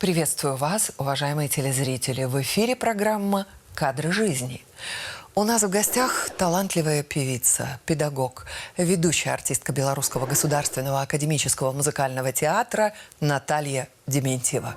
Приветствую вас, уважаемые телезрители. В эфире программа «Кадры жизни». У нас в гостях талантливая певица, педагог, ведущая артистка Белорусского государственного академического музыкального театра Наталья Дементьева.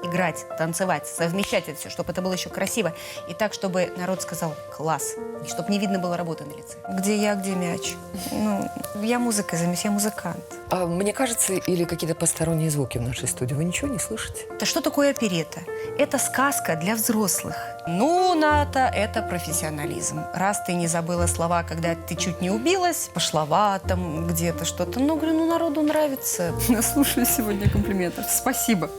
Играть, танцевать, совмещать это все, чтобы это было еще красиво. И так, чтобы народ сказал «класс», и чтобы не видно было работы на лице. Где я, где мяч? Ну, я музыкой займусь, я музыкант. А мне кажется, или какие-то посторонние звуки в нашей студии. Вы ничего не слышите? Это что такое оперетта? Это сказка для взрослых. Ну, Ната, это профессионализм. Раз ты не забыла слова, когда ты чуть не убилась, пошла там где-то что-то. Ну, говорю, ну, народу нравится. Слушаю сегодня комплиментов. Спасибо.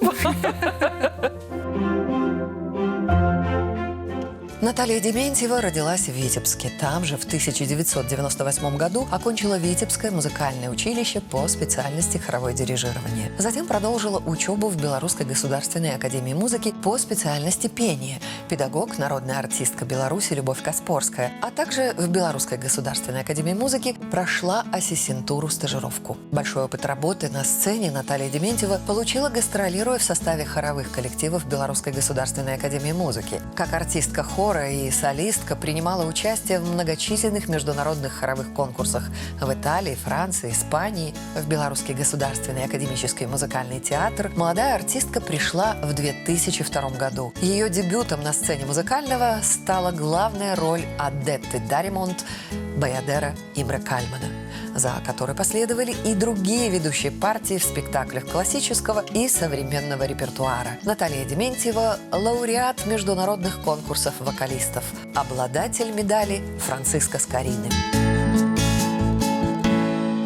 Наталья Дементьева родилась в Витебске. Там же в 1998 году окончила Витебское музыкальное училище по специальности хоровое дирижирование. Затем продолжила учебу в Белорусской государственной академии музыки по специальности пение. Педагог, народная артистка Беларуси Любовь Каспорская. А также в Белорусской государственной академии музыки прошла ассистентуру-стажировку. Большой опыт работы на сцене Наталья Дементьева получила, гастролируя в составе хоровых коллективов Белорусской государственной академии музыки. Как артистка хора и солистка принимала участие в многочисленных международных хоровых конкурсах в Италии, Франции, Испании. В Белорусский государственный академический музыкальный театр молодая артистка пришла в 2002 году. Ее дебютом на сцене музыкального стала главная роль Адетты Даримонт Баядера Имре Кальмана, за которой последовали и другие ведущие партии в спектаклях классического и современного репертуара. Наталья Дементьева – лауреат международных конкурсов вокалистов, обладатель медали Франциско Скорины.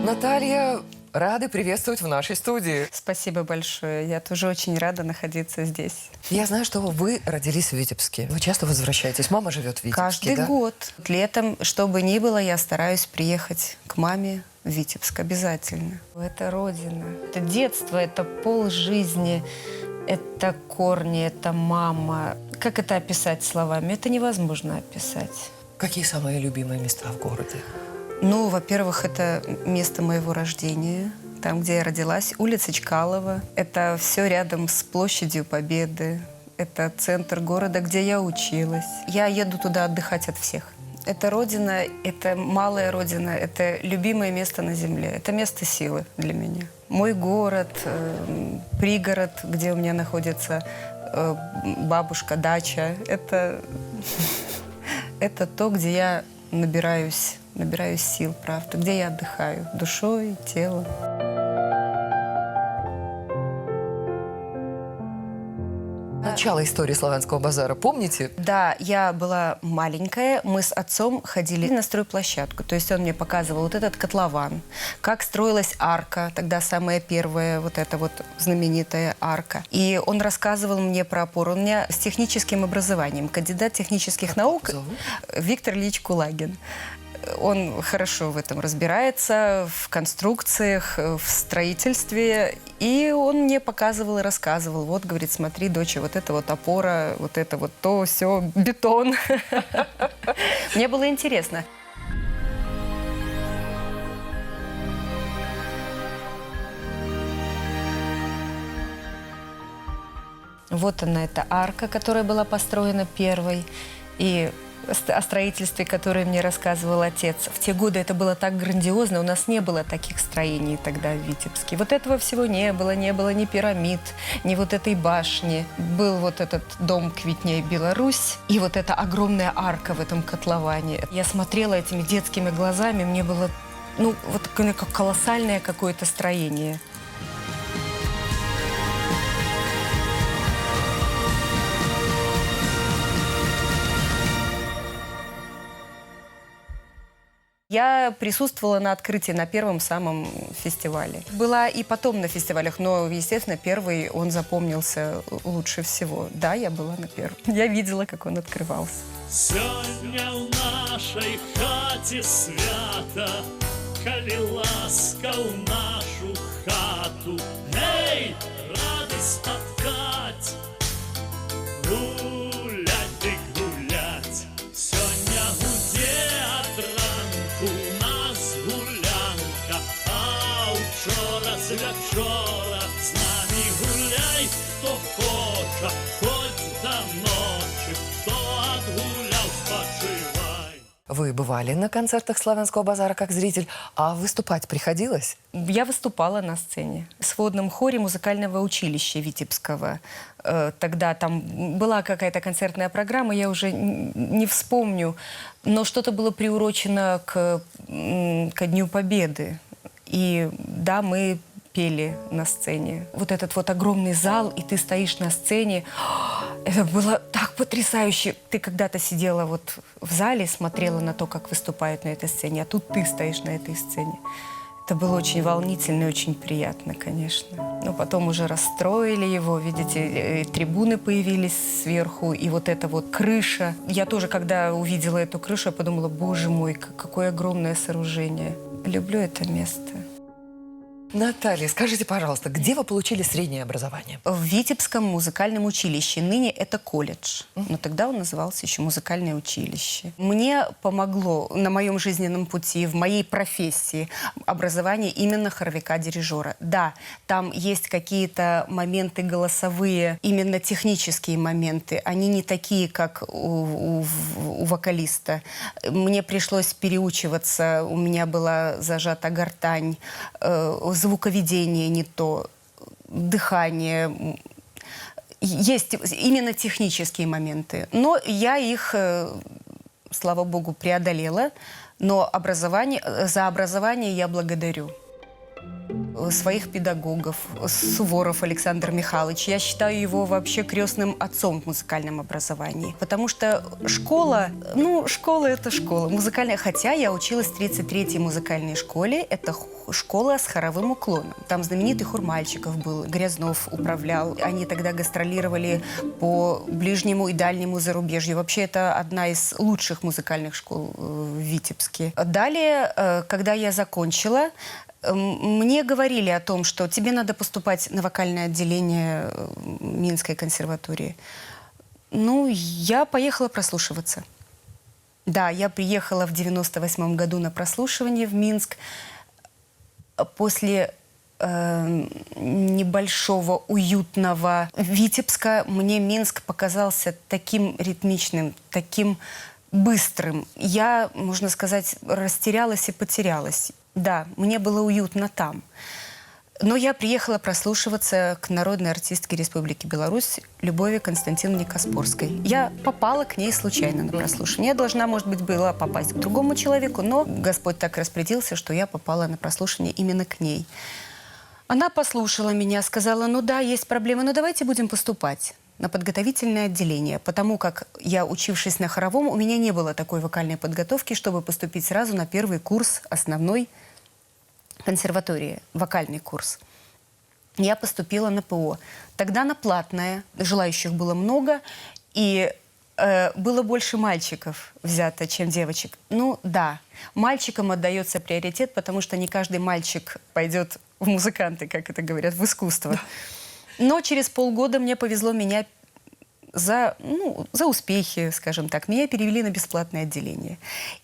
Наталья, рады приветствовать в нашей студии. Спасибо большое. Я тоже очень рада находиться здесь. Я знаю, что вы родились в Витебске. Вы часто возвращаетесь? Мама живет в Витебске, Каждый да? год. Летом, что бы ни было, я стараюсь приехать к маме в Витебск обязательно. Это родина. Это детство, это полжизни, это корни, это мама. Как это описать словами? Это невозможно описать. Какие самые любимые места в городе? Ну, во-первых, это место моего рождения, там, где я родилась, улица Чкалова. Это все рядом с площадью Победы. Это центр города, где я училась. Я еду туда отдыхать от всех. Это родина, это малая родина, это любимое место на земле. Это место силы для меня. Мой город, пригород, где у меня находится бабушка, дача. Это то, где я набираюсь сил, правда, где я отдыхаю душой, телом. Начало истории Славянского базара, помните? Да, я была маленькая, мы с отцом ходили на стройплощадку. То есть он мне показывал вот этот котлован, как строилась арка, тогда самая первая, вот эта вот знаменитая арка. И он рассказывал мне про опору. У меня с техническим образованием, кандидат технических наук Виктор Ильич Кулагин. Он хорошо в этом разбирается, в конструкциях, в строительстве. И он мне показывал и рассказывал. Вот, говорит, смотри, доча, вот это вот опора, вот это вот то, все, бетон. Мне было интересно. Вот она, эта арка, которая была построена первой. И о строительстве, которое мне рассказывал отец. В те годы это было так грандиозно, у нас не было таких строений тогда в Витебске. Вот этого всего не было ни пирамид, ни вот этой башни. Был вот этот дом Квитней Беларусь и вот эта огромная арка в этом котловане. Я смотрела этими детскими глазами, мне было, ну, вот как колоссальное какое-то строение. Я присутствовала на открытии, на первом самом фестивале. Была и потом на фестивалях, но, естественно, первый он запомнился лучше всего. Да, я была на первом. Я видела, как он открывался. Сегодня в нашей хате свято, коли ласка в нашу хату. Эй, радость откать, гулять ты гулять. Сегодня гуде от ранку нас гулянка, а учора з вечора знай. хто хоче, хоть до ночи, хто отгулял, спочивай. Вы бывали на концертах Славянского базара как зритель, а выступать приходилось? Я выступала на сцене в сводном хоре музыкального училища Витебского. Тогда там была какая-то концертная программа, я уже не вспомню, но что-то было приурочено ко Дню Победы. И да, мы пели на сцене. Вот этот вот огромный зал, и ты стоишь на сцене. Это было так потрясающе. Ты когда-то сидела вот в зале, смотрела на то, как выступают на этой сцене, а тут ты стоишь на этой сцене. Это было очень волнительно и очень приятно, конечно. Но потом уже расстроили его, видите, трибуны появились сверху, и вот эта вот крыша. Я тоже, когда увидела эту крышу, я подумала, боже мой, какое огромное сооружение. Люблю это место. Наталья, скажите, пожалуйста, где вы получили среднее образование? В Витебском музыкальном училище. Ныне это колледж. Но тогда он назывался еще музыкальное училище. Мне помогло на моем жизненном пути, в моей профессии образование именно хоровика-дирижера. Да, там есть какие-то моменты голосовые, именно технические моменты. Они не такие, как у вокалиста. Мне пришлось переучиваться. У меня была зажата гортань, звуковедение не то, дыхание. Есть именно технические моменты. Но я их, слава богу, преодолела. Но за образование я благодарю своих педагогов. Суворов Александр Михайлович. Я считаю его вообще крестным отцом в музыкальном образовании. Потому что школа, школа – это школа музыкальная. Хотя я училась в 33-й музыкальной школе. Это школа с хоровым уклоном. Там знаменитый хор мальчиков был. Грязнов управлял. Они тогда гастролировали по ближнему и дальнему зарубежью. Вообще, это одна из лучших музыкальных школ в Витебске. Далее, когда я закончила, мне говорили о том, что тебе надо поступать на вокальное отделение Минской консерватории. Я поехала прослушиваться. Да, я приехала в 98 году на прослушивание в Минск. После небольшого, уютного Витебска мне Минск показался таким ритмичным, таким быстрым. Я, можно сказать, растерялась и потерялась. Да, мне было уютно там. Но я приехала прослушиваться к народной артистке Республики Беларусь Любови Константиновне Каспорской. Я попала к ней случайно на прослушивание. Я должна, может быть, была попасть к другому человеку, но Господь так распорядился, что я попала на прослушивание именно к ней. Она послушала меня, сказала, да, есть проблемы, но давайте будем поступать на подготовительное отделение, потому как я, учившись на хоровом, у меня не было такой вокальной подготовки, чтобы поступить сразу на первый курс основной консерватории, вокальный курс. Я поступила на ПО. Тогда на платное, желающих было много, и было больше мальчиков взято, чем девочек. Да, мальчикам отдается приоритет, потому что не каждый мальчик пойдет в музыканты, как это говорят, в искусство. Но через полгода мне повезло, меня за успехи, скажем так, меня перевели на бесплатное отделение.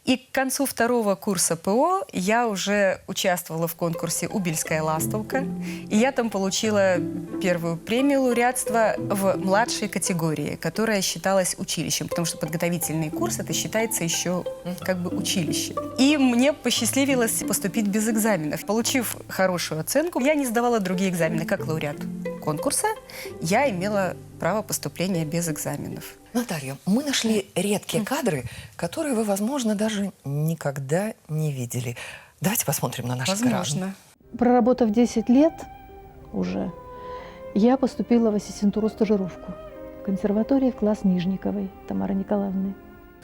И к концу второго курса ПО я уже участвовала в конкурсе «Убельская ластовка». И я там получила первую премию лауреатства в младшей категории, которая считалась училищем, потому что подготовительный курс, это считается еще как бы училище. И мне посчастливилось поступить без экзаменов. Получив хорошую оценку, я не сдавала другие экзамены. Как лауреат конкурса я имела право поступления без экзаменов. Наталья, мы нашли редкие кадры, которые вы, возможно, даже никогда не видели. Давайте посмотрим на наш экран. Возможно. Проработав 10 лет уже, я поступила в ассистентуру-стажировку в консерватории в класс Нижниковой Тамары Николаевны.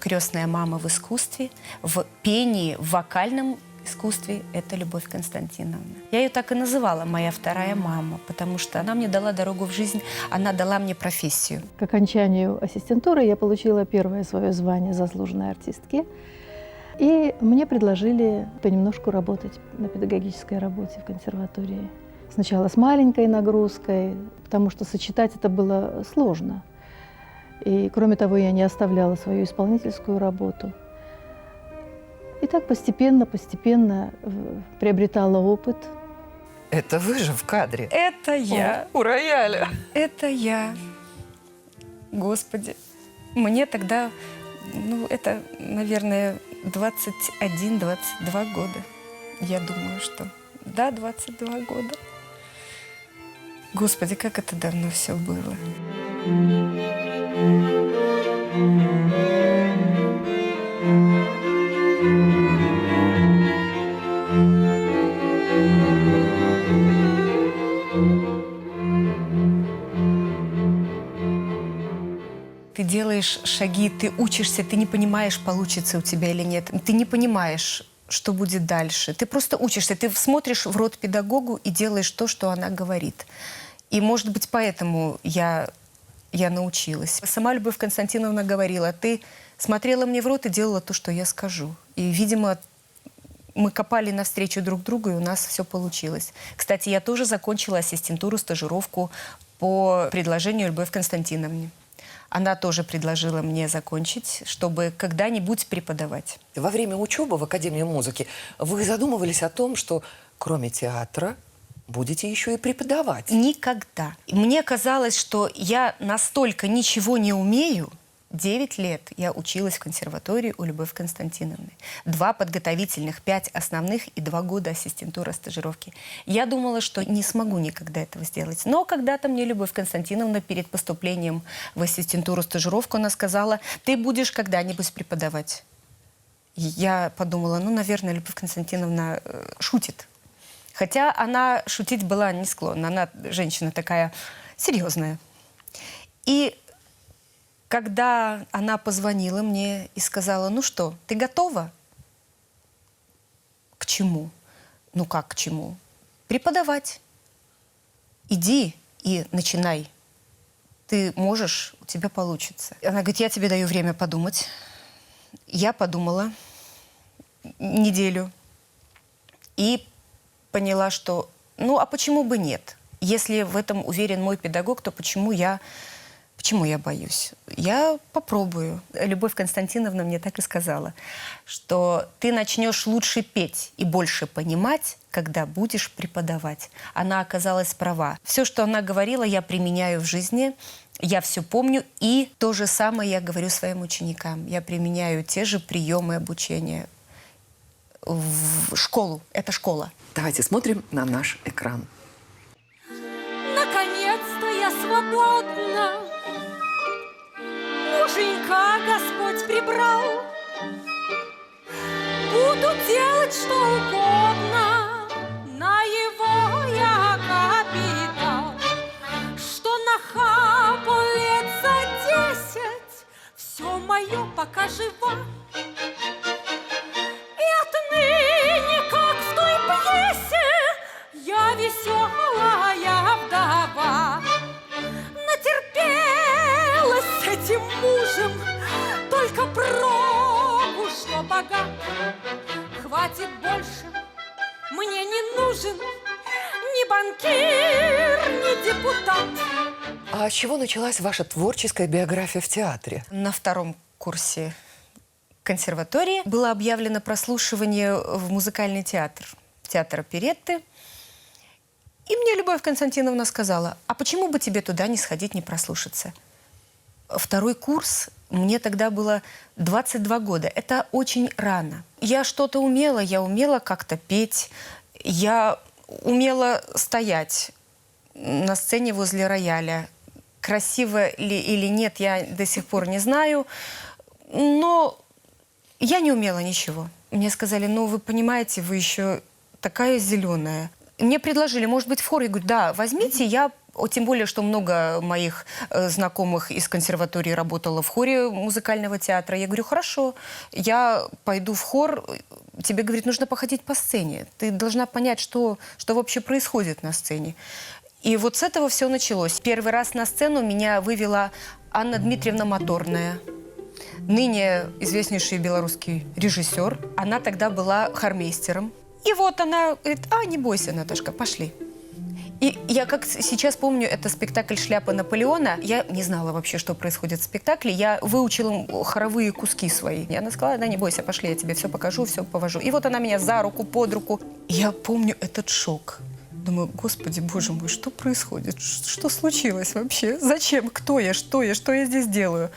Крестная мама в искусстве, в пении, в вокальном искусстве – это Любовь Константиновна. Я ее так и называла, моя вторая мама, потому что она мне дала дорогу в жизнь, она дала мне профессию. К окончанию ассистентуры я получила первое свое звание заслуженной артистки. И мне предложили понемножку работать на педагогической работе в консерватории. Сначала с маленькой нагрузкой, потому что сочетать это было сложно. И, кроме того, я не оставляла свою исполнительскую работу. И так постепенно приобретала опыт. Это вы же в кадре. Это я. У рояля. Это я. Господи. Мне тогда, ну, это, наверное, 21-22 года. Я думаю, что... Да, 22 года. Господи, как это давно все было. Ты делаешь шаги, ты учишься, ты не понимаешь, получится у тебя или нет. Ты не понимаешь, что будет дальше. Ты просто учишься, ты смотришь в рот педагогу и делаешь то, что она говорит. И, может быть, поэтому я научилась. Сама Любовь Константиновна говорила: ты смотрела мне в рот и делала то, что я скажу. И, видимо, мы копали навстречу друг другу, и у нас все получилось. Кстати, я тоже закончила ассистентуру, стажировку по предложению Любовь Константиновне. Она тоже предложила мне закончить, чтобы когда-нибудь преподавать. Во время учебы в Академии музыки вы задумывались о том, что кроме театра будете еще и преподавать? Никогда. Мне казалось, что я настолько ничего не умею. 9 лет я училась в консерватории у Любовь Константиновны. 2 подготовительных, 5 основных и 2 года ассистентура, стажировки. Я думала, что не смогу никогда этого сделать. Но когда-то мне Любовь Константиновна перед поступлением в ассистентуру, стажировку, она сказала: ты будешь когда-нибудь преподавать. Я подумала, ну, наверное, Любовь Константиновна шутит. Хотя она шутить была не склонна. Она женщина такая серьезная. И когда она позвонила мне и сказала: ну что, ты готова? К чему? Ну как к чему? Преподавать. Иди и начинай. Ты можешь, у тебя получится. Она говорит: я тебе даю время подумать. Я подумала неделю и поняла, что ну а почему бы нет? Если в этом уверен мой педагог, то почему я боюсь? Я попробую. Любовь Константиновна мне так и сказала, что ты начнешь лучше петь и больше понимать, когда будешь преподавать. Она оказалась права. Все, что она говорила, я применяю в жизни. Я все помню. И то же самое я говорю своим ученикам. Я применяю те же приемы обучения в школу. Это школа. Давайте смотрим на наш экран. Наконец-то я свободна. Муженька Господь прибрал. Буду делать что угодно. На его я капитал. Что нахапал лет за 10. Все мое пока жива. И отныне, как в той пьесе, я веселая вдова. Натерпелась с этим мужем, только пробу, что богат. Хватит больше, мне не нужен ни банкир, ни депутат. А с чего началась ваша творческая биография в театре? На 2-м курсе консерватории было объявлено прослушивание в музыкальный театр, театр оперетты. И мне Любовь Константиновна сказала: а почему бы тебе туда не сходить, не прослушаться? 2-й курс, мне тогда было 22 года. Это очень рано. Я что-то умела, я умела как-то петь, я умела стоять на сцене возле рояля. Красиво ли или нет, я до сих пор не знаю. Но я не умела ничего. Мне сказали: ну, вы понимаете, вы еще такая зеленая. Мне предложили, может быть, в хор. Я говорю: да, возьмите, тем более, что много моих знакомых из консерватории работало в хоре музыкального театра. Я говорю: хорошо, я пойду в хор. Тебе, говорит, нужно походить по сцене. Ты должна понять, что вообще происходит на сцене. И вот с этого все началось. Первый раз на сцену меня вывела Анна Дмитриевна Моторная, ныне известнейший белорусский режиссер. Она тогда была хормейстером. И вот она говорит: а, не бойся, Наташка, пошли. И я как сейчас помню, это спектакль «Шляпа Наполеона». Я не знала вообще, что происходит в спектакле. Я выучила хоровые куски свои. И она сказала: да, не бойся, пошли, я тебе все покажу, все повожу. И вот она меня за руку, под руку. И я помню этот шок. Думаю, господи, боже мой, что происходит? Что случилось вообще? Зачем? Кто я? Что я? Что я здесь делаю?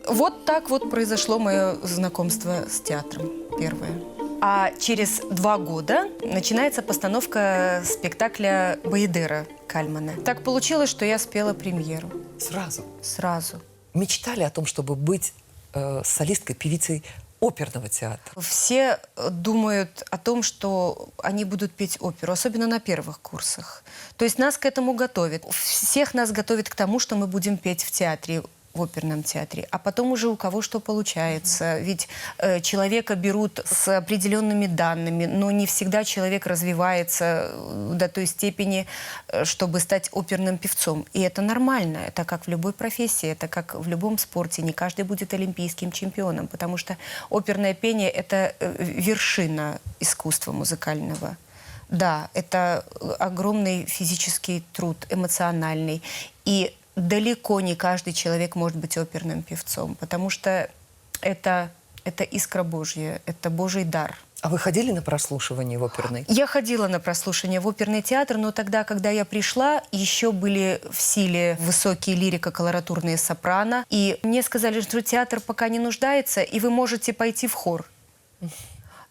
Вот так вот произошло мое знакомство с театром первое. А через 2 года начинается постановка спектакля «Баедера» Кальмана. Так получилось, что я спела премьеру. Сразу. Сразу. Мечтали о том, чтобы быть солисткой, певицей оперного театра? Все думают о том, что они будут петь оперу, особенно на первых курсах. То есть нас к этому готовят. Всех нас готовят к тому, что мы будем петь в театре, в оперном театре, а потом уже у кого что получается. Ведь человека берут с определенными данными, но не всегда человек развивается до той степени, чтобы стать оперным певцом. И это нормально, это как в любой профессии, это как в любом спорте. Не каждый будет олимпийским чемпионом, потому что оперное пение – это вершина искусства музыкального. Да, это огромный физический труд, эмоциональный. И далеко не каждый человек может быть оперным певцом, потому что это искра Божья, это Божий дар. А вы ходили на прослушивание в оперный? Я ходила на прослушивание в оперный театр, но тогда, когда я пришла, еще были в силе высокие лирико-колоратурные сопрано. И мне сказали, что театр пока не нуждается, и вы можете пойти в хор.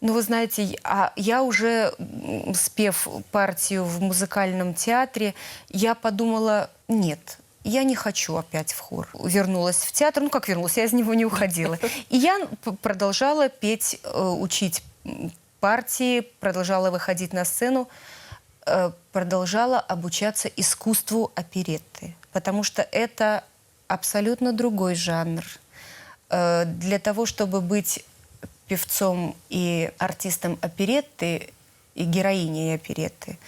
Ну, вы знаете, я уже, спев партию в музыкальном театре, я подумала, нет, я не хочу опять в хор. Вернулась в театр, ну как вернулась, я из него не уходила. И я продолжала петь, учить партии, продолжала выходить на сцену, продолжала обучаться искусству оперетты. Потому что это абсолютно другой жанр. Для того, чтобы быть певцом и артистом оперетты, и героиней оперетты,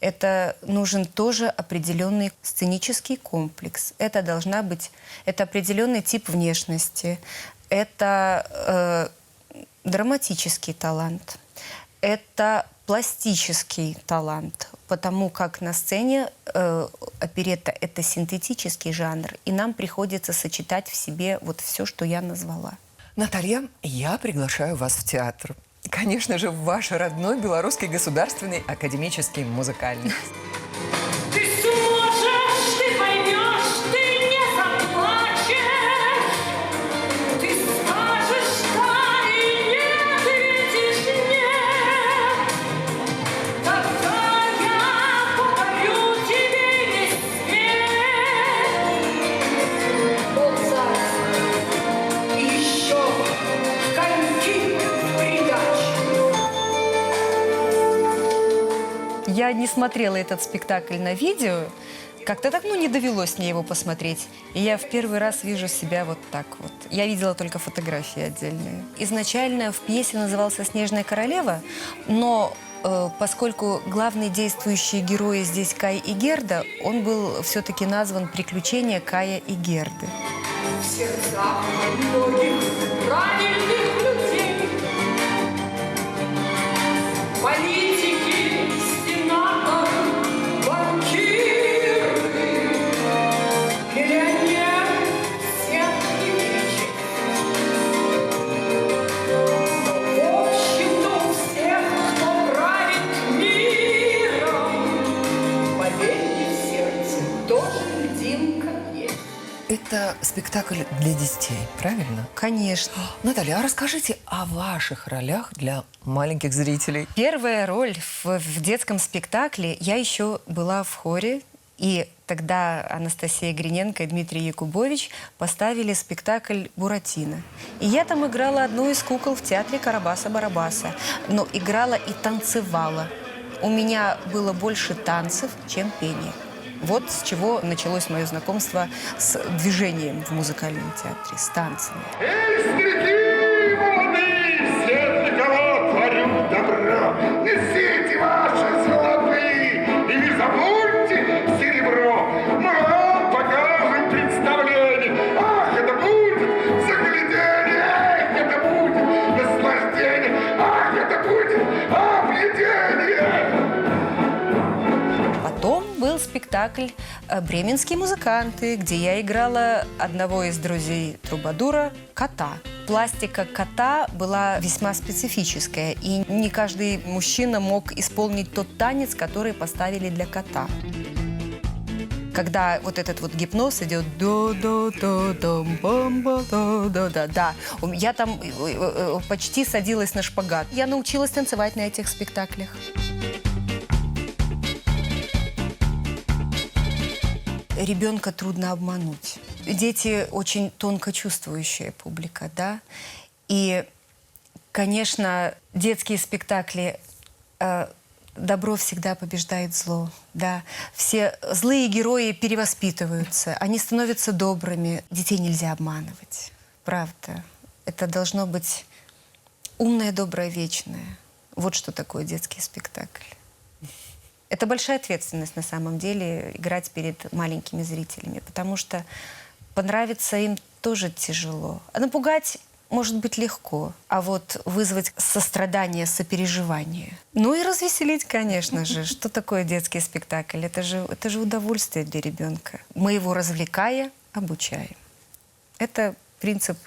это нужен тоже определенный сценический комплекс. Это должна быть, это определенный тип внешности, это драматический талант, это пластический талант, потому как на сцене оперетта – это синтетический жанр, и нам приходится сочетать в себе вот все, что я назвала. Наталья, я приглашаю вас в театр. Конечно же, в ваш родной Белорусский государственный академический музыкальный. Ты сможешь, ты поймешь, ты не заплачешь. Ты скажешь «да» и не ответишь «нет». Тогда я подарю тебе весь свет. Вот зараз и еще коньки в придачу. Я не смотрела этот спектакль на видео, как-то так, не довелось мне его посмотреть. И я в первый раз вижу себя вот так вот. Я видела только фотографии отдельные. Изначально в пьесе назывался «Снежная королева», но поскольку главные действующие герои здесь Кай и Герда, он был все-таки назван «Приключения Кая и Герды». В сердцах многих правильных людей, политики, сенаторы, банкиры, миллионеры, сетки. В общем-то, у всех, кто правит миром, поверьте, в сердце тоже льдинка есть. Это спектакль для детей, правильно? Конечно. Наталья, а расскажите о ваших ролях для маленьких зрителей. Первая роль в детском спектакле, я еще была в хоре, и тогда Анастасия Гриненко и Дмитрий Якубович поставили спектакль «Буратино». И я там играла одну из кукол в театре Карабаса-Барабаса, но играла и танцевала. У меня было больше танцев, чем пения. Вот с чего началось мое знакомство с движением в музыкальном театре, с танцами. Эй, старики молодые, все для кого творю добро, несите ваши золотые, и не забудьте серебро. Мы вам покажем представление. Ах, это будет загляденье, эх, это будет наслаждение, ах, это будет объедение. Потом был спектакль «Бременские музыканты», где я играла одного из друзей Трубадура, кота. Пластика кота была весьма специфическая, и не каждый мужчина мог исполнить тот танец, который поставили для кота. Когда вот этот вот гипноз идет да. Я там почти садилась на шпагат. Я научилась танцевать на этих спектаклях. Ребенка трудно обмануть. Дети очень тонко чувствующая публика, да. И, конечно, детские спектакли добро всегда побеждает зло, да. Все злые герои перевоспитываются, они становятся добрыми. Детей нельзя обманывать, правда. Это должно быть умное, доброе, вечное. Вот что такое детский спектакль. Это большая ответственность на самом деле играть перед маленькими зрителями, потому что понравиться им тоже тяжело. А напугать может быть легко, а вот вызвать сострадание, сопереживание. Ну и развеселить, конечно же. Что такое детский спектакль? Это же удовольствие для ребенка. Мы его, развлекая, обучаем. Это принцип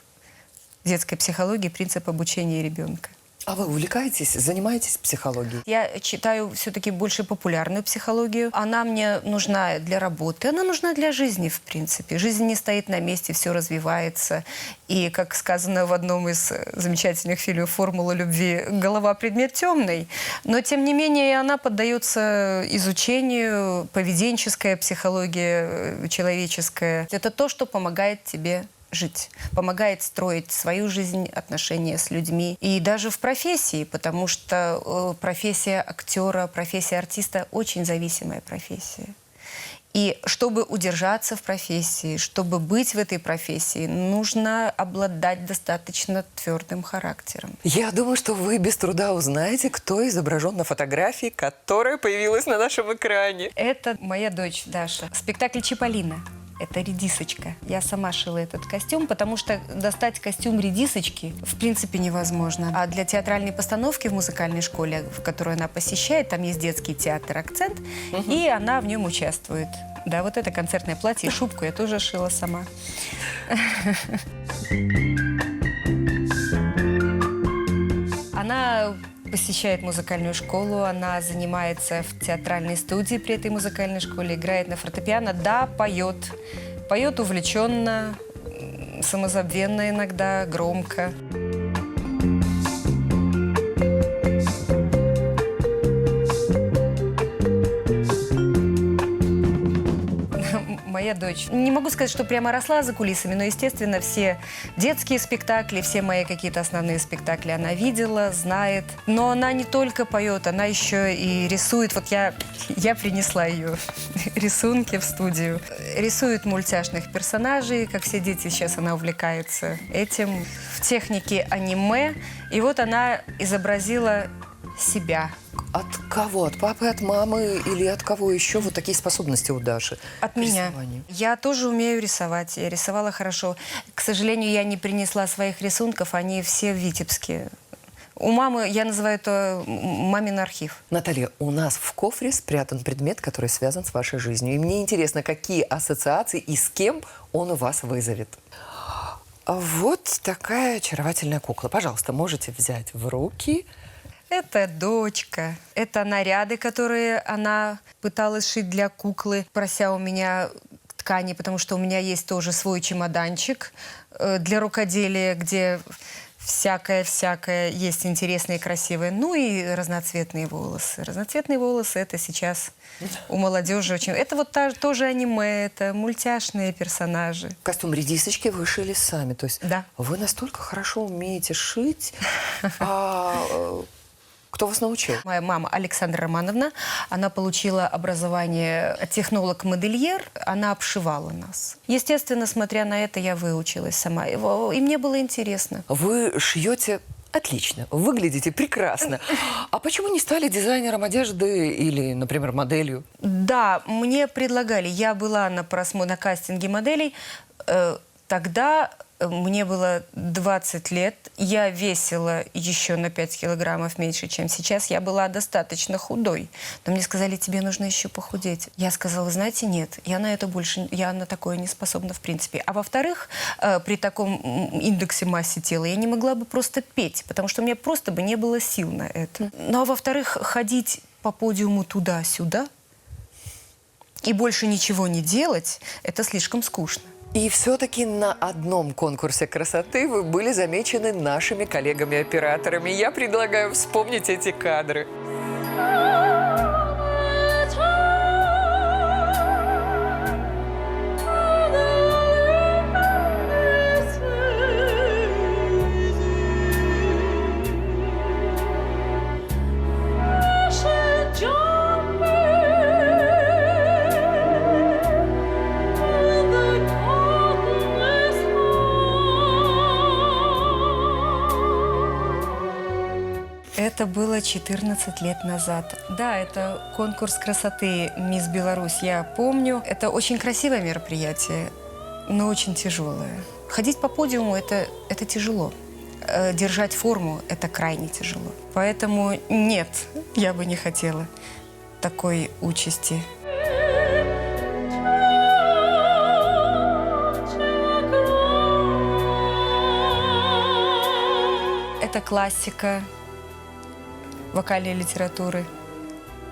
детской психологии, принцип обучения ребенка. А вы увлекаетесь, занимаетесь психологией? Я читаю все-таки больше популярную психологию. Она мне нужна для работы, она нужна для жизни, в принципе. Жизнь не стоит на месте, все развивается. И, как сказано в одном из замечательных фильмов «Формула любви», голова – предмет темный. Но, тем не менее, она поддается изучению, поведенческая психология, человеческая. Это то, что помогает тебе жить, помогает строить свою жизнь, отношения с людьми. И даже в профессии, потому что профессия актера, профессия артиста очень зависимая профессия. И чтобы удержаться в профессии, чтобы быть в этой профессии, нужно обладать достаточно твердым характером. Я думаю, что вы без труда узнаете, кто изображен на фотографии, которая появилась на нашем экране. Это моя дочь Даша. Спектакль «Чиполлино». Это редисочка. Я сама шила этот костюм, потому что достать костюм редисочки в принципе невозможно. А для театральной постановки в музыкальной школе, в которую она посещает, там есть детский театр «Акцент», и она в нем участвует. Да, вот это концертное платье и шубку я тоже шила сама. Она посещает музыкальную школу, она занимается в театральной студии при этой музыкальной школе, играет на фортепиано, да, поет. Поет увлеченно, самозабвенно иногда, громко. Моя дочь. Не могу сказать, что прямо росла за кулисами, но, естественно, все детские спектакли, все мои какие-то основные спектакли она видела, знает. Но она не только поет, она еще и рисует. Вот я принесла ее рисунки в студию. Рисует мультяшных персонажей, как все дети, сейчас она увлекается этим. В технике аниме. И вот она изобразила себя. От кого? От папы, от мамы или от кого еще вот такие способности у Даши? От меня. Рисованию. Я тоже умею рисовать. Я рисовала хорошо. К сожалению, я не принесла своих рисунков. Они все в Витебске. У мамы, я называю это мамин архив. Наталья, у нас в кофре спрятан предмет, который связан с вашей жизнью. И мне интересно, какие ассоциации и с кем он у вас вызовет. Вот такая очаровательная кукла. Пожалуйста, можете взять в руки. Это дочка. Это наряды, которые она пыталась шить для куклы, прося у меня ткани, потому что у меня есть тоже свой чемоданчик для рукоделия, где всякое есть интересное и красивое. Ну и разноцветные волосы. Разноцветные волосы – это сейчас у молодежи очень... Это вот тоже аниме, это мультяшные персонажи. Костюм редисочки вы шили сами. То есть Да. вы настолько хорошо умеете шить. Кто вас научил? Моя мама Александра Романовна, она получила образование технолог-модельер, она обшивала нас. Естественно, смотря на это, я выучилась сама. И мне было интересно. Вы шьете отлично, выглядите прекрасно. А почему не стали дизайнером одежды или, например, моделью? Да, мне предлагали. Я была на кастинге моделей. Тогда Мне было 20 лет. Я весила еще на 5 килограммов меньше, чем сейчас. Я была достаточно худой. Но мне сказали, тебе нужно еще похудеть. Я сказала, знаете, нет, я на такое не способна в принципе. А во-вторых, при таком индексе массы тела я не могла бы просто петь, потому что у меня просто бы не было сил на это. Ну а во-вторых, ходить по подиуму туда-сюда и больше ничего не делать, это слишком скучно. И все-таки на одном конкурсе красоты вы были замечены нашими коллегами-операторами. Я предлагаю вспомнить эти кадры. Это было 14 лет назад. Да, это конкурс красоты «Мисс Беларусь», я помню. Это очень красивое мероприятие, но очень тяжелое. Ходить по подиуму – это тяжело. Держать форму – это крайне тяжело. Поэтому нет, я бы не хотела такой участи. Это классика вокальной литературы,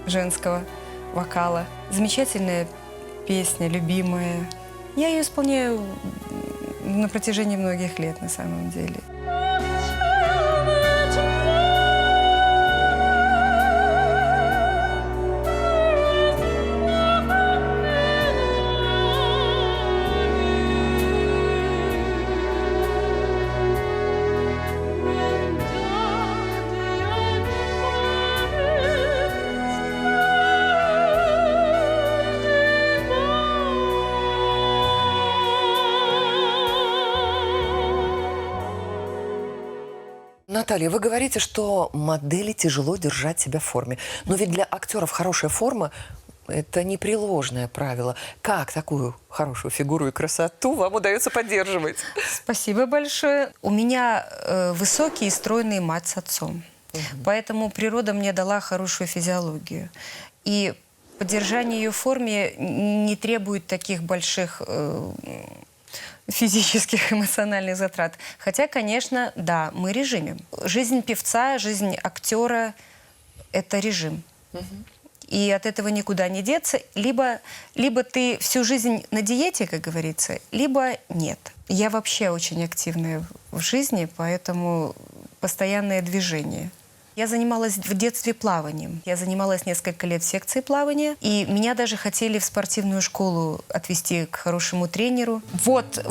женского вокала. Замечательная песня, любимая. Я ее исполняю на протяжении многих лет, на самом деле. Наталья, вы говорите, что модели тяжело держать себя в форме. Но ведь для актеров хорошая форма – это непреложное правило. Как такую хорошую фигуру и красоту вам удается поддерживать? Спасибо большое. У меня высокий и стройный мать с отцом. Поэтому природа мне дала хорошую физиологию. И поддержание ее в форме не требует таких больших физических, эмоциональных затрат. Хотя, конечно, да, мы режимим. Жизнь певца, жизнь актера – это режим. И от этого никуда не деться. Либо ты всю жизнь на диете, как говорится, либо нет. Я вообще очень активная в жизни, поэтому постоянное движение. Я занималась в детстве плаванием. Я занималась несколько лет в секции плавания. И меня даже хотели в спортивную школу отвезти к хорошему тренеру. Вот.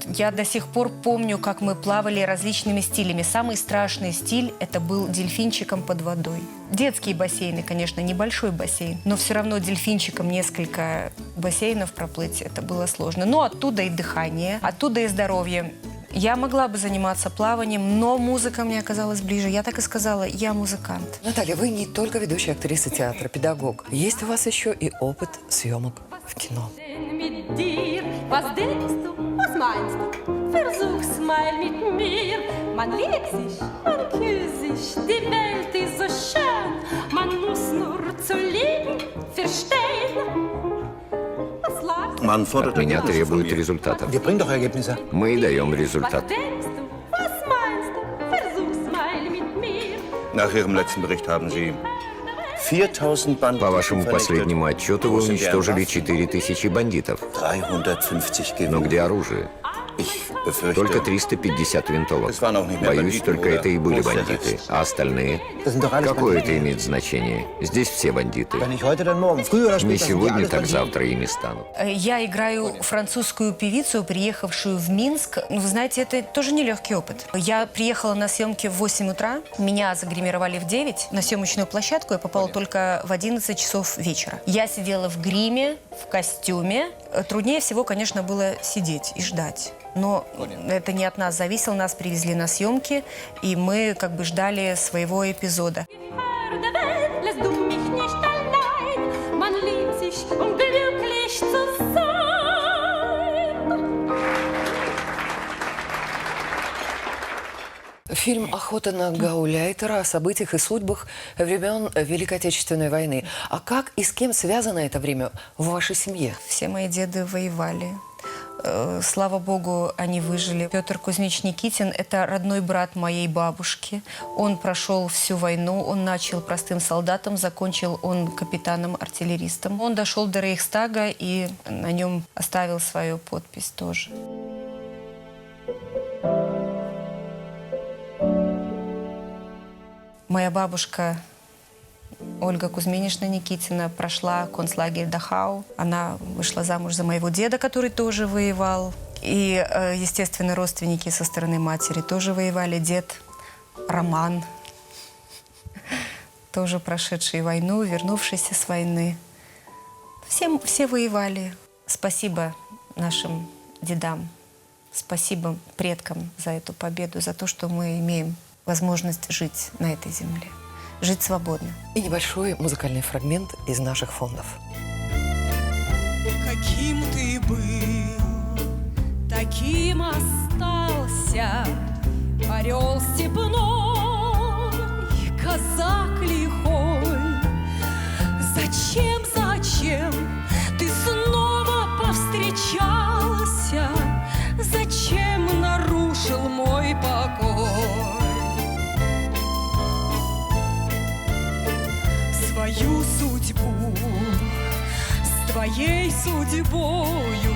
Я до сих пор помню, как мы плавали различными стилями. Самый страшный стиль – это был дельфинчиком под водой. Детские бассейны, конечно, небольшой бассейн. Но все равно дельфинчиком несколько бассейнов проплыть – это было сложно. Но оттуда и дыхание, оттуда и здоровье. Я могла бы заниматься плаванием, но музыка мне оказалась ближе. Я так и сказала, я музыкант. Наталья, вы не только ведущая актриса театра, педагог. Есть у вас еще и опыт съемок в кино. Mit dir, was denkst du, was meinst du? Versuch's mal mit mir. Man liebt sich, man küsst sich, die Welt ist so schön. Man muss nur zu lieben, verstehen. От меня требуют результатов. Мы и даем результат. Was denkst du, was meinst du? Versuch's mal mit mir. Nach Ihrem letzten Bericht haben Sie 4000 Banditen. По вашему последнему отчету вы уничтожили 4000 бандитов. 350 Но где оружие? Только 350 винтовок. Боюсь, только это и были бандиты. А остальные? Какое это имеет значение? Здесь все бандиты. Не сегодня, так завтра ими станут. Я играю французскую певицу, приехавшую в Минск. Вы знаете, это тоже нелегкий опыт. Я приехала на съемки в 8 утра, меня загримировали в 9. На съемочную площадку я попала только в 11 часов вечера. Я сидела в гриме, в костюме. Труднее всего, конечно, было сидеть и ждать. Но это не от нас зависело, нас привезли на съемки, и мы как бы ждали своего эпизода. Herr der Welt, lässt du mich nicht allein. Man liebt sich, um glücklich zu sein. Фильм «Охота на гауляйтера» о событиях и судьбах времен Великой Отечественной войны. А как и с кем связано это время в вашей семье? Все мои деды воевали. Слава богу, они выжили. Петр Кузьмич Никитин – это родной брат моей бабушки. Он прошел всю войну, он начал простым солдатом, закончил он капитаном-артиллеристом. Он дошел до Рейхстага и на нем оставил свою подпись тоже. Моя бабушка Ольга Кузьминична Никитина прошла концлагерь Дахау. Она вышла замуж за моего деда, который тоже воевал. И, естественно, родственники со стороны матери тоже воевали. Дед Роман, тоже прошедший войну, вернувшийся с войны. Все воевали. Спасибо нашим дедам, спасибо предкам за эту победу, за то, что мы имеем возможность жить на этой земле. Жить свободно. И небольшой музыкальный фрагмент из наших фондов. Каким ты был, таким остался орел степной, казак лихой. Зачем ты снова повстречался? Зачем нарушил мой покой? Свою судьбу с твоей судьбою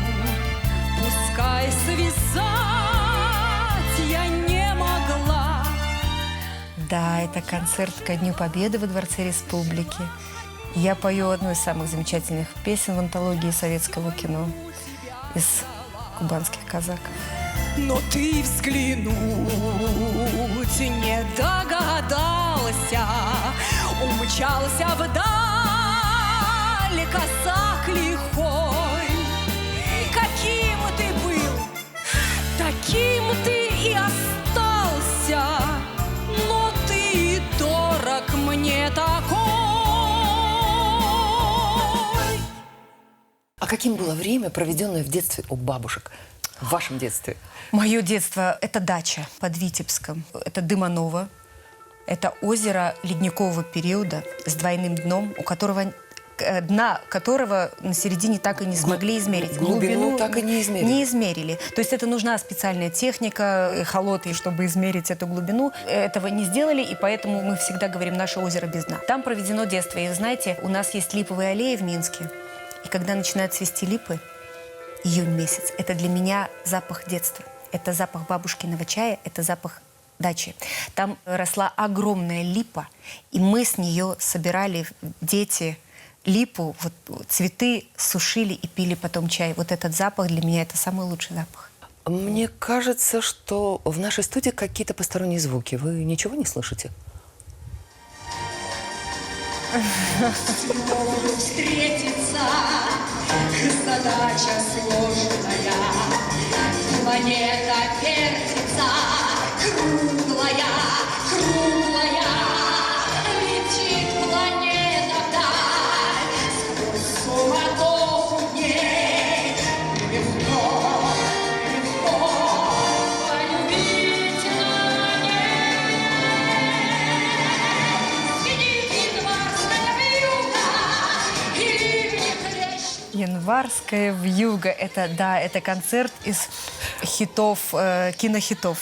пускай связать я не могла. Да, это концерт ко Дню Победы во Дворце Республики. Я пою одну из самых замечательных песен в антологии советского кино из «Кубанских казаков». Но ты взглянуть не догадался, умчался вдаль казак лихой. Каким ты был, таким ты и остался, но ты дорог мне такой. А каким было время, проведенное в детстве у бабушек? В вашем детстве? Мое детство – это дача под Витебском. Это Дыманово. Это озеро ледникового периода с двойным дном, у которого дна которого на середине так и не смогли измерить. Глубину так и не измерили. Не измерили. То есть это нужна специальная техника, эхолоты, чтобы измерить эту глубину. Этого не сделали, и поэтому мы всегда говорим «наше озеро без дна». Там проведено детство. И знаете, у нас есть липовые аллеи в Минске. И когда начинают цвести липы, июнь месяц, это для меня запах детства. Это запах бабушкиного чая, это запах дачи. Там росла огромная липа, и мы с нее собирали, дети, липу, вот, цветы сушили и пили потом чай. Вот этот запах для меня – это самый лучший запах. Мне кажется, что в нашей студии какие-то посторонние звуки. Вы ничего не слышите? Встретиться, задача сложная, планета вертится, круглая, круглая, летит планета вдаль, сквозь суматоху дней, легко, легко полюбить на ней. Сидит январская вьюга, и ливни хлещут. Январская вьюга – это, да, это концерт из хитов, кинохитов.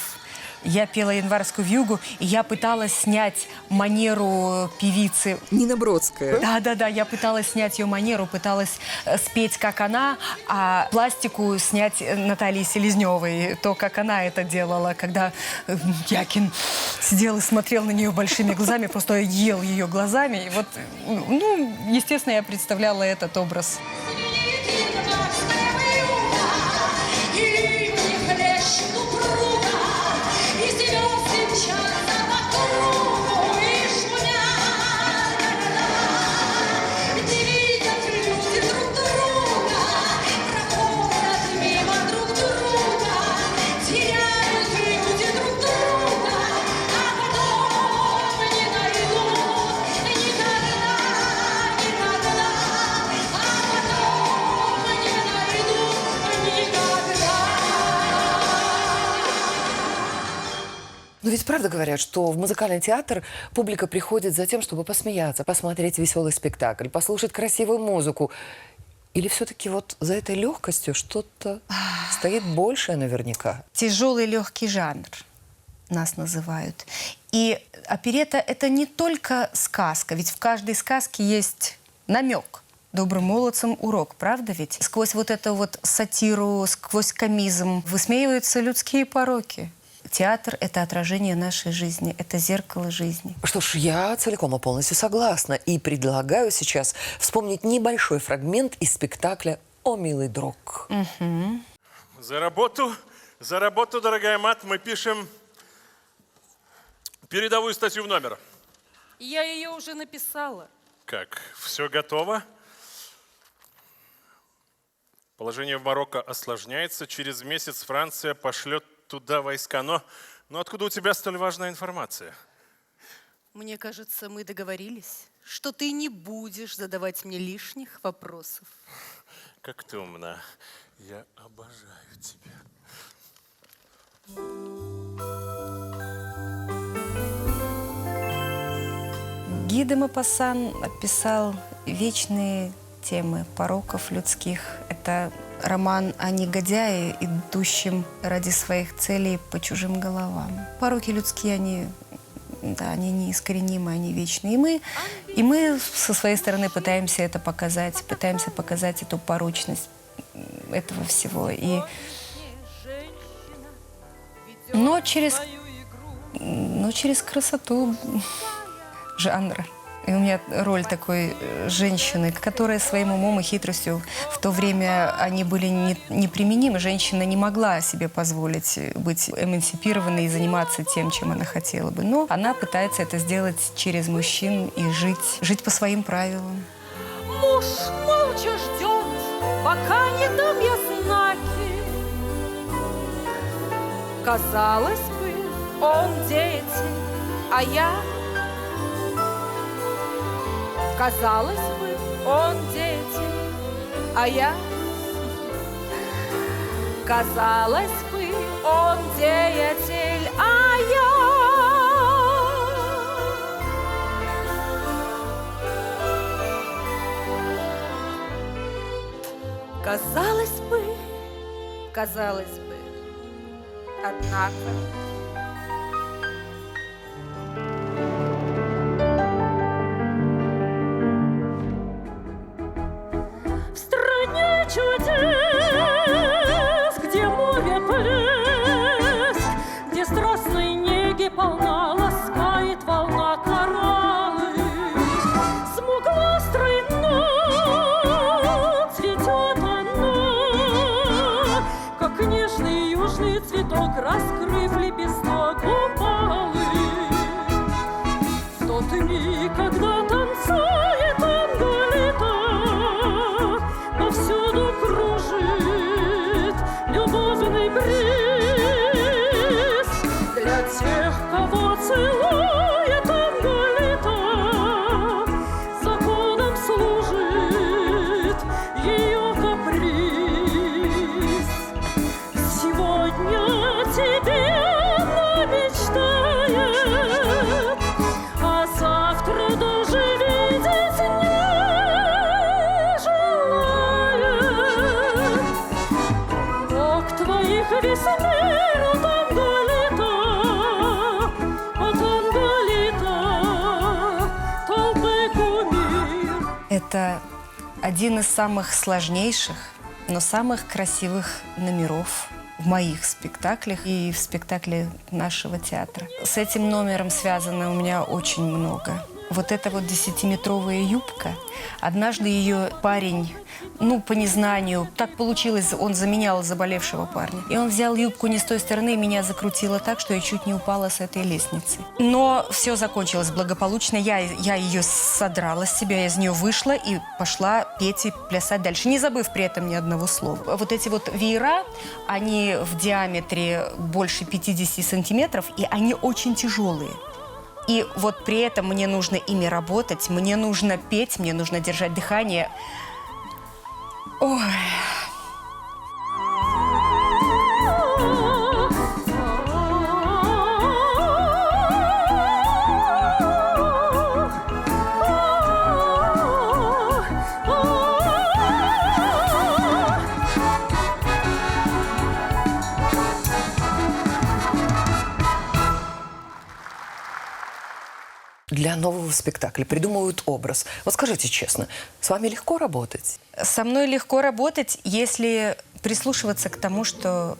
Я пела январскую вьюгу, и я пыталась снять манеру певицы. Нина Бродская. Да, я пыталась снять ее манеру, пыталась спеть, как она, а пластику снять Натальи Селезневой, то, как она это делала, когда Якин сидел и смотрел на нее большими глазами, просто ел ее глазами. И вот, ну, естественно, я представляла этот образ. Но ведь правда говорят, что в музыкальный театр публика приходит за тем, чтобы посмеяться, посмотреть веселый спектакль, послушать красивую музыку? Или все-таки вот за этой легкостью что-то стоит большее наверняка? Тяжелый легкий жанр нас называют. И оперетта — это не только сказка, ведь в каждой сказке есть намек. Добрым молодцам урок, правда ведь? Сквозь вот эту вот сатиру, сквозь комизм высмеиваются людские пороки. Театр — это отражение нашей жизни, это зеркало жизни. Что ж, я целиком и полностью согласна. И предлагаю сейчас вспомнить небольшой фрагмент из спектакля «О, милый друг». За работу, дорогая мат, мы пишем передовую статью в номер. Я ее уже написала. Как? Все готово? Положение в Марокко осложняется. Через месяц Франция пошлет туда войска. Но откуда у тебя столь важная информация? Мне кажется, мы договорились, что ты не будешь задавать мне лишних вопросов. Как ты умна. Я обожаю тебя. Ги де Мопассан описал вечные темы пороков людских. Это роман о негодяе, идущем ради своих целей по чужим головам. Пороки людские, они неискоренимы, они вечны. И мы со своей стороны пытаемся это показать, пытаемся показать эту порочность этого всего. Но через красоту жанра. И у меня роль такой женщины, которая своим умом и хитростью, в то время они были неприменимы. Женщина не могла себе позволить быть эмансипированной и заниматься тем, чем она хотела бы. Но она пытается это сделать через мужчин и жить по своим правилам. Муж молча ждет, пока не дам я знаки. Казалось бы, он деятель, а я... Казалось бы, он деятель, а я... Казалось бы, он деятель, а я... Казалось бы, однако... Чудес, где море плеск, где страстной неги полна, ласкает волна кораллы. Смуглострой цветет она, как нежный южный цветок, раскрыв лепесток упалый. В тот миг, когда танцует Анголита, повсюду кружит любовный бриз. Для тех, кого целует Анголита, законом служит ее каприз. Сегодня тебе она мечтает, а завтра даже видеть не желает. Бог твоих весь мир от Анголита, толпы кумир. Это один из самых сложнейших, но самых красивых номеров в моих спектаклях и в спектакле нашего театра. С этим номером связано у меня очень много. Вот эта вот 10-метровая юбка, однажды ее парень, по незнанию, так получилось, он заменял заболевшего парня. И он взял юбку не с той стороны, и меня закрутило так, что я чуть не упала с этой лестницы. Но все закончилось благополучно. Я ее содрала с себя, я из нее вышла и пошла петь и плясать дальше, не забыв при этом ни одного слова. Вот эти вот веера, они в диаметре больше 50 сантиметров, и они очень тяжелые. И вот при этом мне нужно ими работать, мне нужно петь, мне нужно держать дыхание. Ой. для нового спектакля, придумывают образ. Вот скажите честно, с вами легко работать? Со мной легко работать, если прислушиваться к тому, что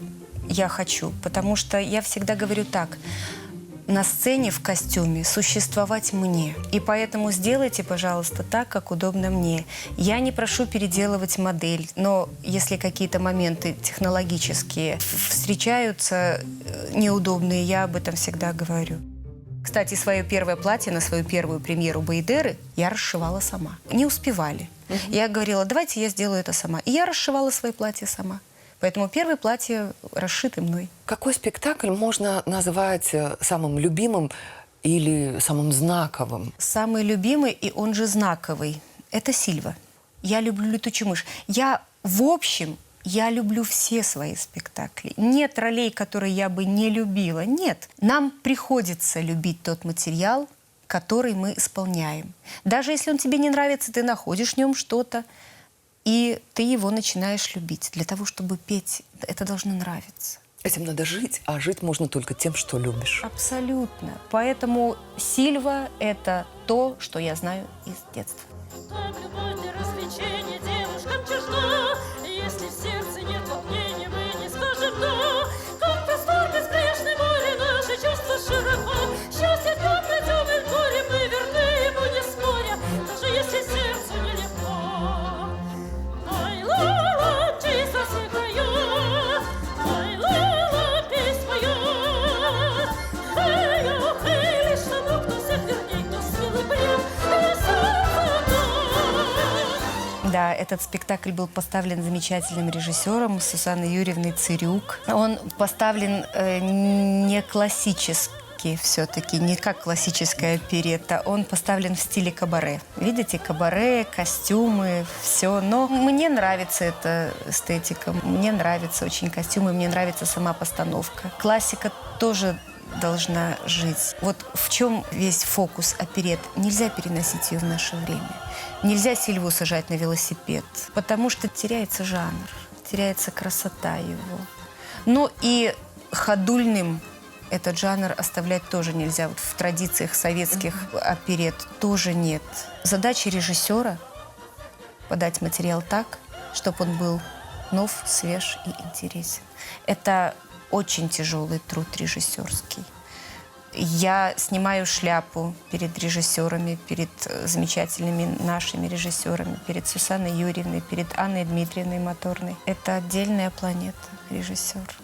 я хочу. Потому что я всегда говорю так: на сцене в костюме существовать мне. И поэтому сделайте, пожалуйста, так, как удобно мне. Я не прошу переделывать модель, но если какие-то моменты технологические встречаются неудобные, я об этом всегда говорю. Кстати, свое первое платье на свою первую премьеру «Баидеры» я расшивала сама. Не успевали. Я говорила: давайте я сделаю это сама. И я расшивала свои платья сама. Поэтому первое платье расшито мной. Какой спектакль можно назвать самым любимым или самым знаковым? Самый любимый, и он же знаковый, это «Сильва». Я люблю «Летучую мышь». Я люблю все свои спектакли. Нет ролей, которые я бы не любила. Нет. Нам приходится любить тот материал, который мы исполняем. Даже если он тебе не нравится, ты находишь в нем что-то, и ты его начинаешь любить. Для того, чтобы петь, это должно нравиться. Этим надо жить, а жить можно только тем, что любишь. Абсолютно. Поэтому «Сильва» — это то, что я знаю из детства. Там любовь и развлечение девушкам чужда. Если в сердце нет волнения, мы не скажем «да». Как простор безбрежный море, наше чувство широко. Счастье там найдем и в горе, мы верны ему не споря, даже если сердцу нелегко. Ай-ла-ла, Jesus, и поет. Ай-ла-ла, песнь моя. Хей-о, хей, лишь тому, кто всех верней, кто силы бред, и сердце дай. Да, этот спектакль был поставлен замечательным режиссером Сусанной Юрьевной Цирюк. Он поставлен не классически все-таки, не как классическая оперетта. Он поставлен в стиле кабаре. Видите, кабаре, костюмы, все. Но мне нравится эта эстетика, мне нравятся очень костюмы, мне нравится сама постановка. Классика тоже должна жить. Вот в чем весь фокус оперет. Нельзя переносить ее в наше время. Нельзя Сильву сажать на велосипед, потому что теряется жанр, теряется красота его. Ну и ходульным этот жанр оставлять тоже нельзя. Вот в традициях советских оперет тоже нет. Задача режиссера — подать материал так, чтобы он был нов, свеж и интересен. Это очень тяжелый труд режиссерский. Я снимаю шляпу перед режиссерами, перед замечательными нашими режиссерами, перед Сусанной Юрьевной, перед Анной Дмитриевной Моторной. Это отдельная планета, режиссер.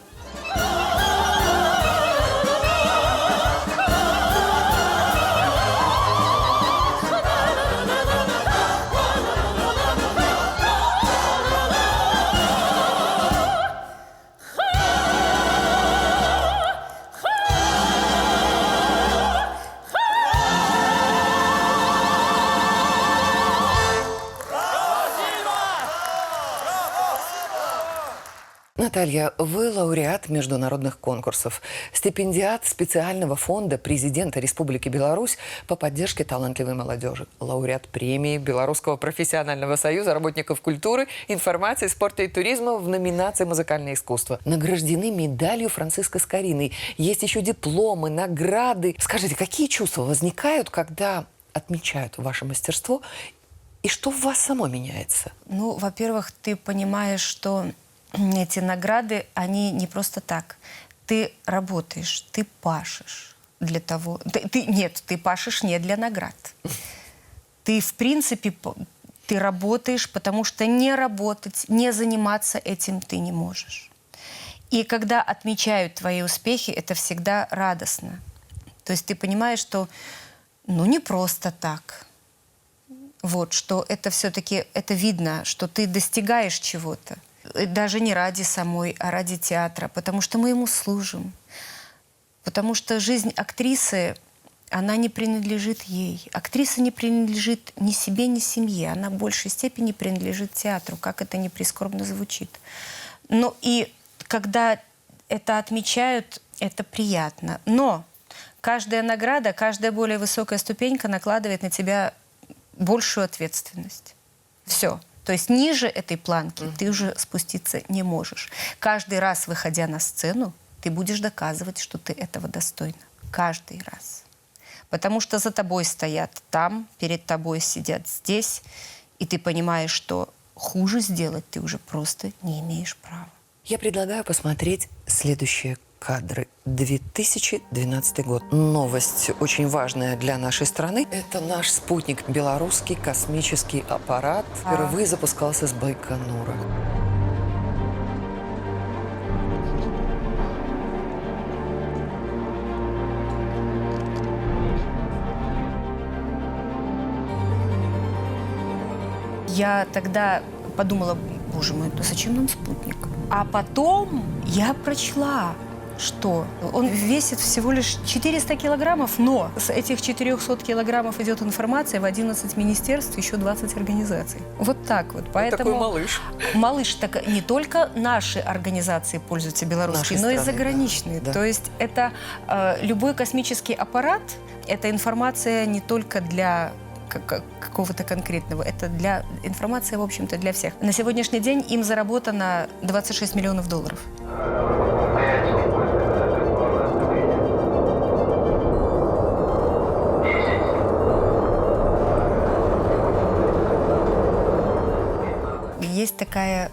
Наталья, вы лауреат международных конкурсов, стипендиат специального фонда президента Республики Беларусь по поддержке талантливой молодежи, лауреат премии Белорусского профессионального союза работников культуры, информации, спорта и туризма в номинации «Музыкальное искусство». Награждены медалью Франциско Скориной. Есть еще дипломы, награды. Скажите, какие чувства возникают, когда отмечают ваше мастерство, и что в вас само меняется? Ну, во-первых, ты понимаешь, что эти награды, они не просто так. Ты работаешь, ты пашешь для того... Ты пашешь не для наград. Ты, в принципе, ты работаешь, потому что не работать, не заниматься этим ты не можешь. И когда отмечают твои успехи, это всегда радостно. То есть ты понимаешь, что не просто так. Вот, что это все-таки, это видно, что ты достигаешь чего-то. Даже не ради самой, а ради театра, потому что мы ему служим. Потому что жизнь актрисы, она не принадлежит ей. Актриса не принадлежит ни себе, ни семье. Она в большей степени принадлежит театру, как это ни прискорбно звучит. Но и когда это отмечают, это приятно. Но каждая награда, каждая более высокая ступенька накладывает на тебя большую ответственность. Все. То есть ниже этой планки ты уже спуститься не можешь. Каждый раз, выходя на сцену, ты будешь доказывать, что ты этого достойна. Каждый раз. Потому что за тобой стоят там, перед тобой сидят здесь, и ты понимаешь, что хуже сделать ты уже просто не имеешь права. Я предлагаю посмотреть следующие кадры. 2012 год. Новость очень важная для нашей страны. Это наш спутник, белорусский космический аппарат. Впервые запускался с Байконура. Я тогда подумала, боже мой, ну зачем нам спутник? А потом я прочла, что он весит всего лишь 400 килограммов, но с этих 400 килограммов идет информация в 11 министерств, еще 20 организаций. Вот так вот. Поэтому такой малыш. Малыш, так не только наши организации пользуются белорусскими, но и заграничные. Да. То есть это любой космический аппарат, это информация не только для какого-то конкретного. Это для информация, в общем-то, для всех. На сегодняшний день им заработано 26 миллионов долларов. Есть такая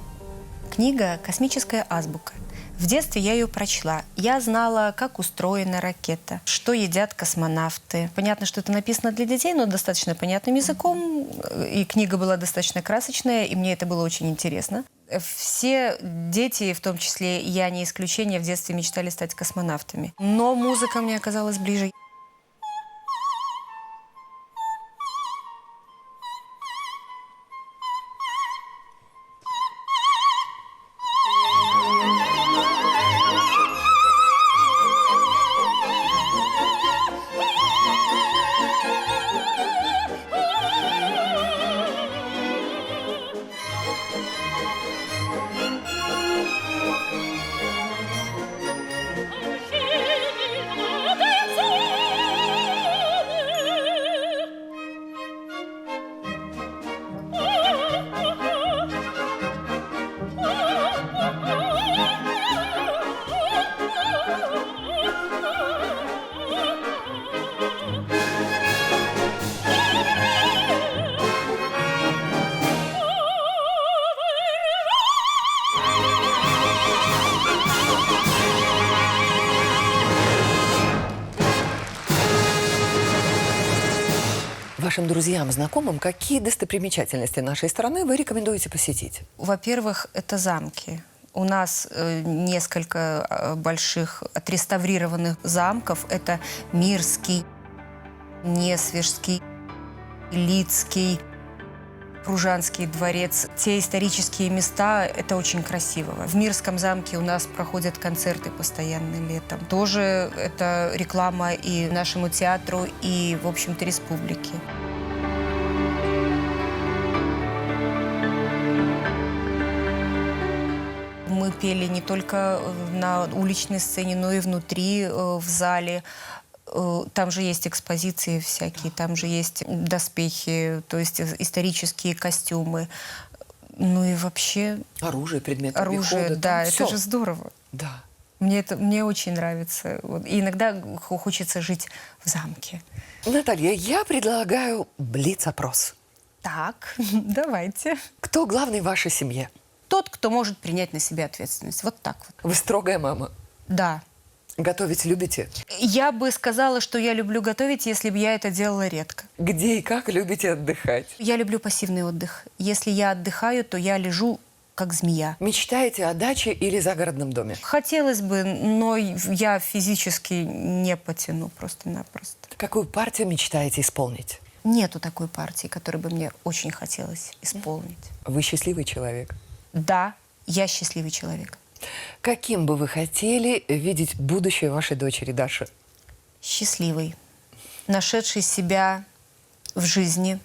книга «Космическая азбука». В детстве я ее прочла. Я знала, как устроена ракета, что едят космонавты. Понятно, что это написано для детей, но достаточно понятным языком. И книга была достаточно красочная, и мне это было очень интересно. Все дети, в том числе я не исключение, в детстве мечтали стать космонавтами. Но музыка мне оказалась ближе. Вашим друзьям, знакомым, какие достопримечательности нашей страны вы рекомендуете посетить? Во-первых, это замки. У нас несколько больших отреставрированных замков. Это Мирский, Несвежский, Лидский, Пружанский дворец. Те исторические места, это очень красиво. В Мирском замке у нас проходят концерты постоянно летом. Тоже это реклама и нашему театру, и, в общем-то, республике. Мы пели не только на уличной сцене, но и внутри, в зале. Там же есть экспозиции всякие, там же есть доспехи, то есть исторические костюмы. Ну и вообще... Оружие, предметы Оружие, обихода, да, всё. это же здорово. Да. Мне очень нравится. И иногда хочется жить в замке. Наталья, я предлагаю блиц-опрос. Так, давайте. Кто главный в вашей семье? Тот, кто может принять на себя ответственность. Вот так вот. Вы строгая мама. Да. Готовить любите? Я бы сказала, что я люблю готовить, если бы я это делала редко. Где и как любите отдыхать? Я люблю пассивный отдых. Если я отдыхаю, то я лежу как змея. Мечтаете о даче или загородном доме? Хотелось бы, но я физически не потяну просто-напросто. Какую партию мечтаете исполнить? Нету такой партии, которую бы мне очень хотелось исполнить. Вы счастливый человек? Да, я счастливый человек. Каким бы вы хотели видеть будущее вашей дочери Даши? Счастливый, нашедший себя в жизни,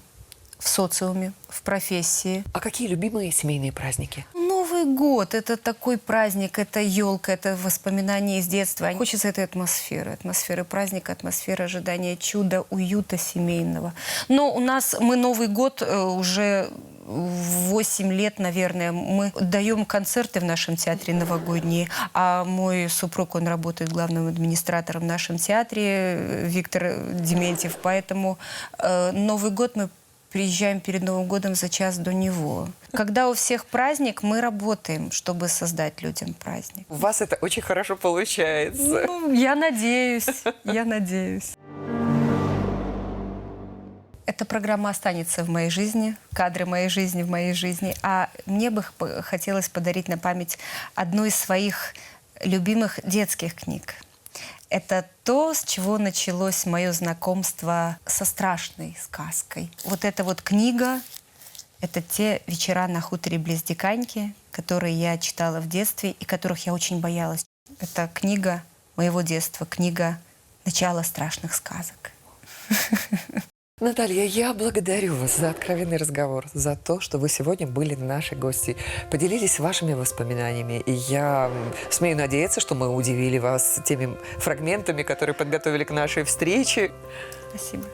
в социуме, в профессии. А какие любимые семейные праздники? Новый год – это такой праздник, это елка, это воспоминания из детства. Хочется этой атмосферы праздника, атмосферы ожидания чуда, уюта семейного. Но у нас мы Новый год уже 8 лет, наверное, мы даем концерты в нашем театре новогодние, а мой супруг, он работает главным администратором в нашем театре, Виктор Дементьев, поэтому Новый год мы приезжаем перед Новым годом за час до него. Когда у всех праздник, мы работаем, чтобы создать людям праздник. У вас это очень хорошо получается. Ну, я надеюсь, я надеюсь. Эта программа останется в моей жизни, кадры моей жизни в моей жизни. А мне бы хотелось подарить на память одну из своих любимых детских книг. Это то, с чего началось мое знакомство со страшной сказкой. Вот эта вот книга — это те вечера на хуторе близ Диканьки, которые я читала в детстве и которых я очень боялась. Это книга моего детства, книга начала страшных сказок. Наталья, я благодарю вас за откровенный разговор, за то, что вы сегодня были нашей гостьей, поделились вашими воспоминаниями. И я смею надеяться, что мы удивили вас теми фрагментами, которые подготовили к нашей встрече. Спасибо.